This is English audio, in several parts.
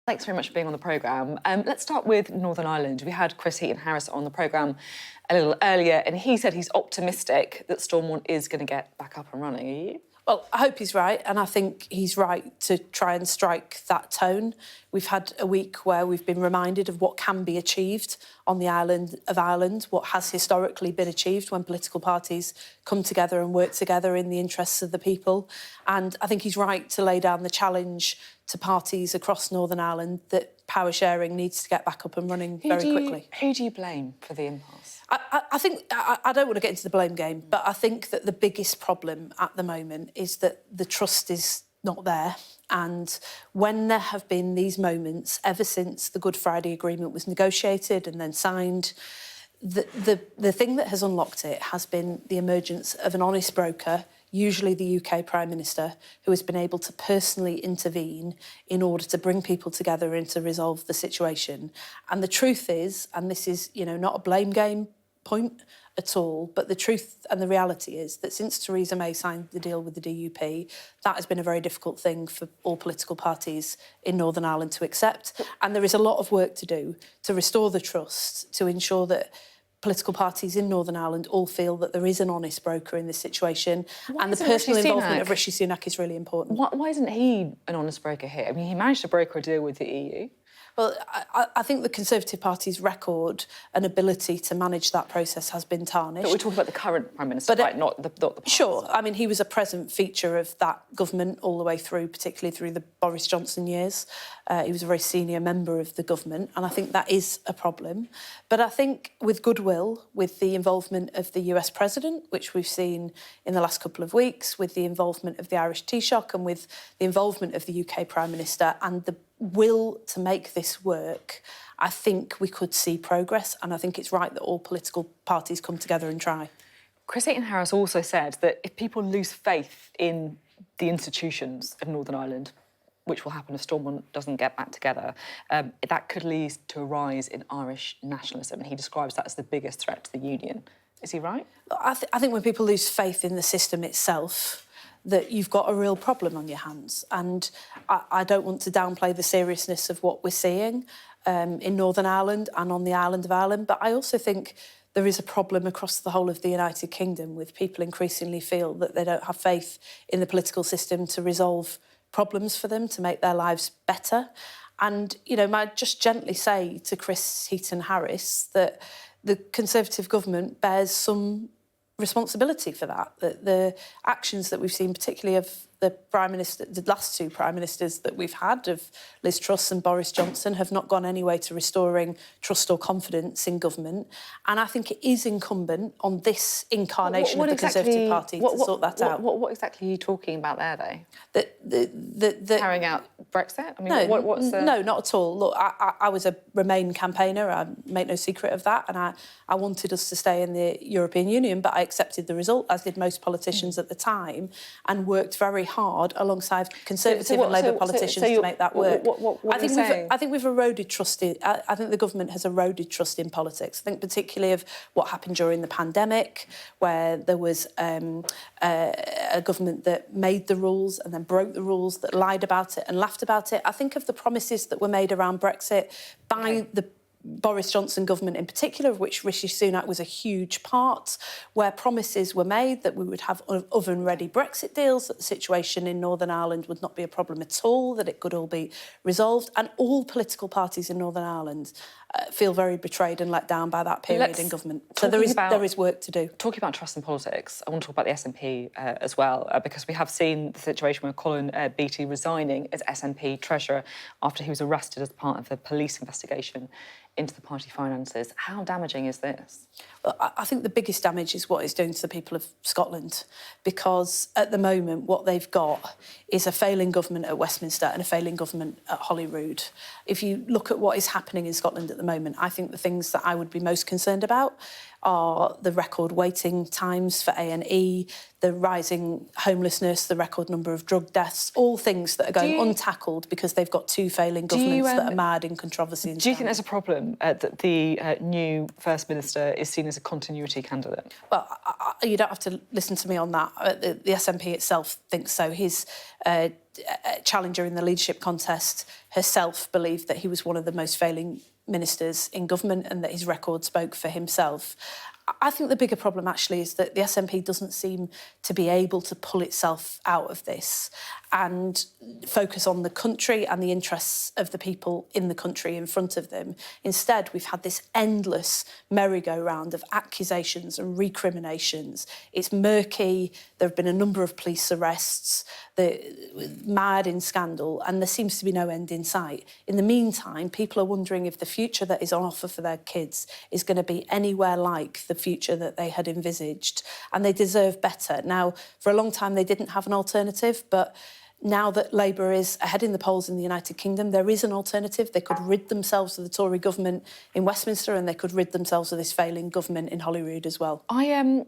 Thanks very much for being on the programme. Let's start with Northern Ireland. We had Chris Heaton-Harris on the programme a little earlier, and he said he's optimistic that Stormont is going to get back up and running. Are you? Well, I hope he's right, and I think he's right to try and strike that tone. We've had a week where we've been reminded of what can be achieved on the island of Ireland, what has historically been achieved when political parties come together and work together in the interests of the people. And I think he's right to lay down the challenge to parties across Northern Ireland that power sharing needs to get back up and running very quickly. Who do you blame for the impasse? I think I don't want to get into the blame game, but I think that the biggest problem at the moment is that the trust is not there. And when there have been these moments, ever since the Good Friday Agreement was negotiated and then signed, the thing that has unlocked it has been the emergence of an honest broker, usually the UK Prime Minister, who has been able to personally intervene in order to bring people together and to resolve the situation. And the truth is, and this is, not a blame game point at all, but the truth and the reality is that since Theresa May signed the deal with the DUP, that has been a very difficult thing for all political parties in Northern Ireland to accept. And there is a lot of work to do to restore the trust, to ensure that political parties in Northern Ireland all feel that there is an honest broker in this situation. And the personal involvement of Rishi Sunak is really important. Why isn't he an honest broker here? I mean, he managed to broker a deal with the EU. Well, I think the Conservative Party's record and ability to manage that process has been tarnished. But we're talking about the current Prime Minister, right? Not the past. Sure. I mean, he was a present feature of that government all the way through, particularly through the Boris Johnson years. He was a very senior member of the government, and I think that is a problem. But I think with goodwill, with the involvement of the US President, which we've seen in the last couple of weeks, with the involvement of the Irish Taoiseach and with the involvement of the UK Prime Minister and the will to make this work, I think we could see progress, and I think it's right that all political parties come together and try. Chris Heaton-Harris also said that if people lose faith in the institutions of Northern Ireland, which will happen if Stormont doesn't get back together, that could lead to a rise in Irish nationalism, and he describes that as the biggest threat to the union. Is he right? I think when people lose faith in the system itself, that you've got a real problem on your hands. And I don't want to downplay the seriousness of what we're seeing in Northern Ireland and on the island of Ireland, but I also think there is a problem across the whole of the United Kingdom with people increasingly feel that they don't have faith in the political system to resolve problems for them, to make their lives better. And, might just gently say to Chris Heaton-Harris that the Conservative government bears some responsibility for that the actions that we've seen, particularly of the last two Prime Ministers that we've had, of Liz Truss and Boris Johnson, have not gone any way to restoring trust or confidence in government. And I think it is incumbent on this incarnation of the Conservative Party to sort that out. What exactly are you talking about there, though? Carrying out Brexit? I mean, No, not at all. Look, I was a Remain campaigner. I make no secret of that. And I wanted us to stay in the European Union, but I accepted the result, as did most politicians at the time, and worked very hard alongside Conservative and Labour politicians to make that work. I think we've eroded trust. I think the government has eroded trust in politics. I think particularly of what happened during the pandemic, where there was a government that made the rules and then broke the rules, that lied about it and laughed about it. I think of the promises that were made around Brexit by the Boris Johnson government in particular, of which Rishi Sunak was a huge part, where promises were made that we would have oven-ready Brexit deals, that the situation in Northern Ireland would not be a problem at all, that it could all be resolved. And all political parties in Northern Ireland feel very betrayed and let down by that period in government. So there is work to do. Talking about trust in politics, I want to talk about the SNP as well, because we have seen the situation where Colin Beattie resigning as SNP treasurer after he was arrested as part of the police investigation into the party finances. How damaging is this? Well, I think the biggest damage is what it's doing to the people of Scotland, because at the moment what they've got is a failing government at Westminster and a failing government at Holyrood. If you look at what is happening in Scotland at the the moment. I think the things that I would be most concerned about are the record waiting times for A&E, the rising homelessness, the record number of drug deaths, all things that are going untackled because they've got two failing governments that are mired in controversy and Do you think there's a problem that the new First Minister is seen as a continuity candidate? Well, you don't have to listen to me on that. The SNP itself thinks so. His challenger in the leadership contest herself believed that he was one of the most failing ministers in government and that his record spoke for himself. I think the bigger problem actually is that the SNP doesn't seem to be able to pull itself out of this and focus on the country and the interests of the people in the country in front of them. Instead, we've had this endless merry-go-round of accusations and recriminations. It's murky. There have been a number of police arrests, mad in scandal, and there seems to be no end in sight. In the meantime, people are wondering if the future that is on offer for their kids is going to be anywhere like the future that they had envisaged, and they deserve better. Now, for a long time, they didn't have an alternative, but now that Labour is ahead in the polls in the United Kingdom, there is an alternative. They could rid themselves of the Tory government in Westminster and they could rid themselves of this failing government in Holyrood as well. I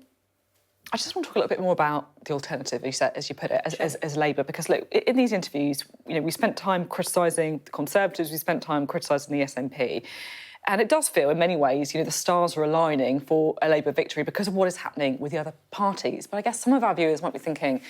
just want to talk a little bit more about the alternative, as you put it, as Labour, because look, in these interviews, we spent time criticising the Conservatives, we spent time criticising the SNP, and it does feel, in many ways, the stars are aligning for a Labour victory because of what is happening with the other parties. But I guess some of our viewers might be thinking,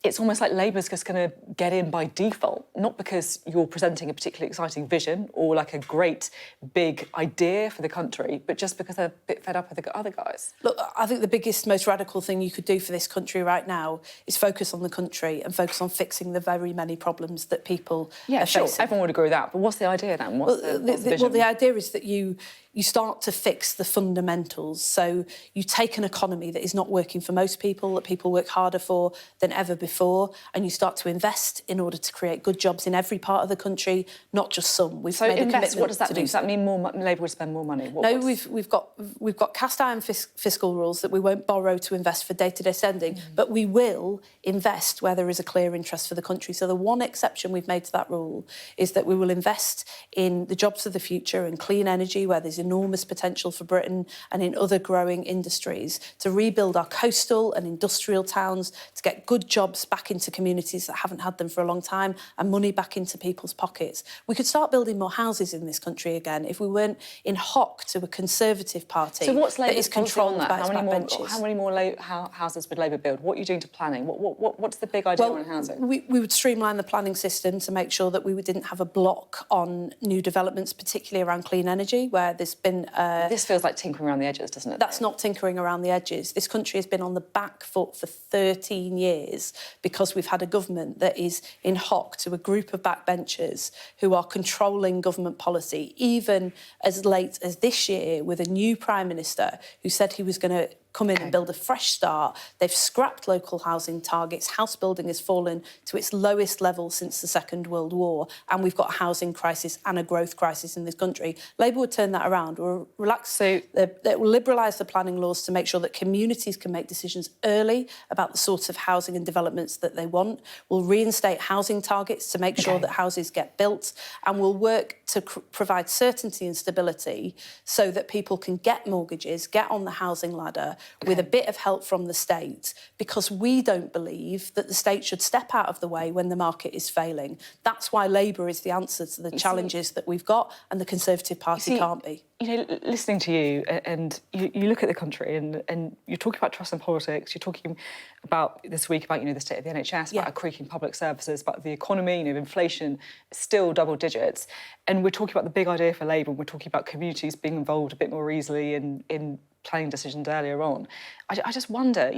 it's almost like Labour's just going to get in by default, not because you're presenting a particularly exciting vision or like a great big idea for the country, but just because they're a bit fed up with the other guys. Look, I think the biggest, most radical thing you could do for this country right now is focus on the country and focus on fixing the very many problems that people are facing. Everyone would agree with that, but what's the idea then? What's the vision? Well, the idea is that you start to fix the fundamentals. So you take an economy that is not working for most people, that people work harder for than ever before, and you start to invest in order to create good jobs in every part of the country, not just some. We've made a commitment. What does that mean? Does that mean Labour would spend more money? We've got cast iron fiscal rules that we won't borrow to invest for day-to-day spending, but we will invest where there is a clear interest for the country. So the one exception we've made to that rule is that we will invest in the jobs of the future and clean energy, where there's enormous potential for Britain, and in other growing industries, to rebuild our coastal and industrial towns, to get good jobs back into communities that haven't had them for a long time, and money back into people's pockets. We could start building more houses in this country again if we weren't in hock to a Conservative party. So what's Labour's that is controlled by its backbenches. How many more houses would Labour build? What are you doing to planning? What's the big idea on housing? We would streamline the planning system to make sure that we didn't have a block on new developments, particularly around clean energy, where there's been... This feels like tinkering around the edges, doesn't it? That's not tinkering around the edges. This country has been on the back foot for 13 years because we've had a government that is in hock to a group of backbenchers who are controlling government policy, even as late as this year, with a new Prime Minister who said he was going to come in and build a fresh start. They've scrapped local housing targets. House building has fallen to its lowest level since the Second World War, and we've got a housing crisis and a growth crisis in this country. Labour would turn that around. We'll relax. They will liberalise the planning laws to make sure that communities can make decisions early about the sorts of housing and developments that they want. We'll reinstate housing targets to make sure that houses get built, and we'll work to provide certainty and stability so that people can get mortgages, get on the housing ladder, with a bit of help from the state, because we don't believe that the state should step out of the way when the market is failing. That's why Labour is the answer to the challenges that we've got, and the Conservative Party can't be. Listening to you, and you look at the country, and you're talking about trust in politics, you're talking about this week about the state of the NHS, about our creaking public services, about the economy, inflation still double digits, and we're talking about the big idea for Labour, and we're talking about communities being involved a bit more easily in planning decisions earlier on. I just wonder,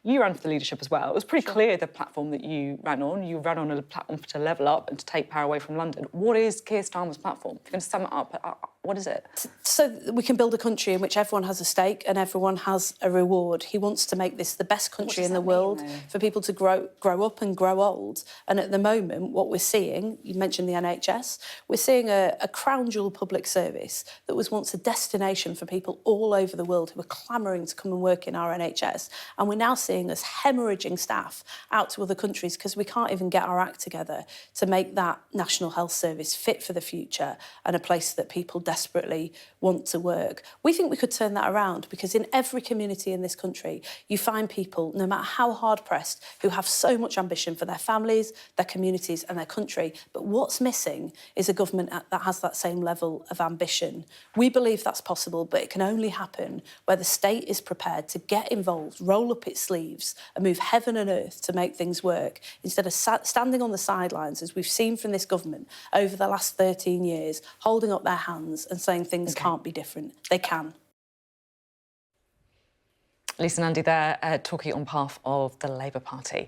you ran for the leadership as well. It was pretty clear the platform that you ran on. You ran on a platform to level up and to take power away from London. What is Keir Starmer's platform? If you're going to sum it up, what is it? So we can build a country in which everyone has a stake and everyone has a reward. He wants to make this the best country in the world for people to grow up and grow old. And at the moment, what we're seeing, you mentioned the NHS, we're seeing a crown jewel public service that was once a destination for people all over the world who are clamouring to come and work in our NHS. And we're now seeing us hemorrhaging staff out to other countries because we can't even get our act together to make that National Health Service fit for the future and a place that people desperately want to work. We think we could turn that around because in every community in this country, you find people, no matter how hard pressed, who have so much ambition for their families, their communities and their country. But what's missing is a government that has that same level of ambition. We believe that's possible, but it can only happen where the state is prepared to get involved, roll up its sleeves and move heaven and earth to make things work, instead of standing on the sidelines, as we've seen from this government over the last 13 years, holding up their hands and saying things can't be different. They can. Lisa Nandy there, talking on behalf of the Labour Party.